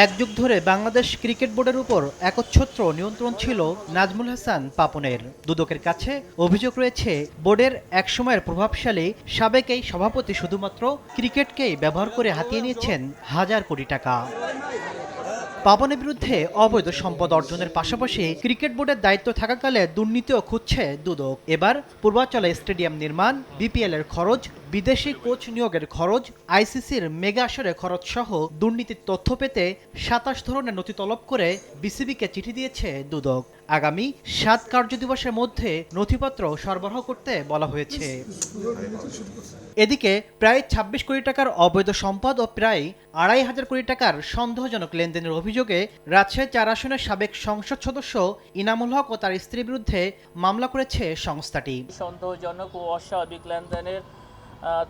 এক যুগ ধরে বাংলাদেশ ক্রিকেট বোর্ডের উপর একচ্ছত্র নিয়ন্ত্রণ ছিল নাজমুল হাসান পাপনের। দুদকের কাছে অভিযোগ রয়েছে, বোর্ডের একসময়ের প্রভাবশালী সাবেক এই সভাপতি শুধুমাত্র ক্রিকেটকেই ব্যবহার করে হাতিয়ে নিয়েছেন হাজার কোটি টাকা। পাপনের বিরুদ্ধে অবৈধ সম্পদ অর্জনের পাশাপাশি ক্রিকেট বোর্ডের দায়িত্ব থাকাকালে দুর্নীতিও খুঁজছে দুদক। এবার পূর্বাঞ্চলে স্টেডিয়াম নির্মাণ, বিপিএল এর খরচ, বিদেশি কোচ নিয়োগের খরচ, আইসিসির মেগা আসরের খরচ সহ দুর্নীতির তথ্য পেতে ২৭ ধরনের নথি তলব করে বিসিবিকে চিঠি দিয়েছে দুদক। আগামী ৭ কার্যদিবসের মধ্যে নথিপত্র সরবরাহ করতে বলা হয়েছে। এদিকে প্রায় ২৬ কোটি টাকার অবৈধ সম্পদ ও প্রায় ২৫০০ কোটি টাকার সন্দেহজনক লেনদেনের অভিযোগে রাজশাহী ৪ আসনের সাবেক সংসদ সদস্য ইনামুল হক ও তার স্ত্রীর বিরুদ্ধে মামলা করেছে সংস্থাটি। সন্দেহজনক ও অস্বাভাবিক লেনদেনের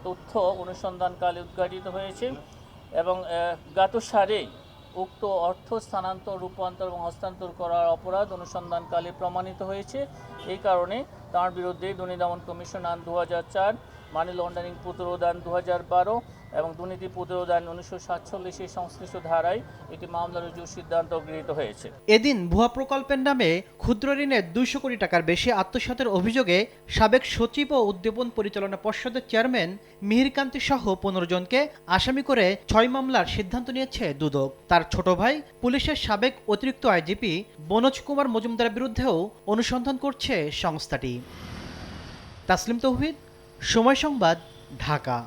তথ্য অনুসন্ধানকালে উদ্ঘাটিত হয়েছে এবং গত সালে উক্ত অর্থ স্থানান্তর, রূপান্তর এবং হস্তান্তর করার অপরাধ অনুসন্ধানকালে প্রমাণিত হয়েছে। এই কারণে তার বিরুদ্ধে দুর্নীতি দমন কমিশন আইন ২০০৪, মানি লন্ডারিং প্রতিরোধ আইন ২০১২ এবং দুর্নীতি প্রতিরোধ আইন ১৯৪৭ সংশ্লিষ্ট ধারায় একটি মামলা রুজুর সিদ্ধান্ত গৃহীত হয়েছে। এদিন ভুয়া প্রকল্পের নামে ক্ষুদ্র ঋণের ২০০ কোটি টাকার বেশি আত্মসাতের অভিযোগে সাবেক সচিব ও উদ্যাপন পরিচালনা পর্ষদের চেয়ারম্যান মিহিরকান্তি সহ ১৫ জনকে আসামি করে ৬ মামলার সিদ্ধান্ত নিয়েছে দুদক। তার ছোট ভাই পুলিশের সাবেক অতিরিক্ত আইজিপি বনোজ কুমার মজুমদারের বিরুদ্ধেও অনুসন্ধান করছে সংস্থাটি। তাসলিম তৌহিদ, সময় সংবাদ, ঢাকা।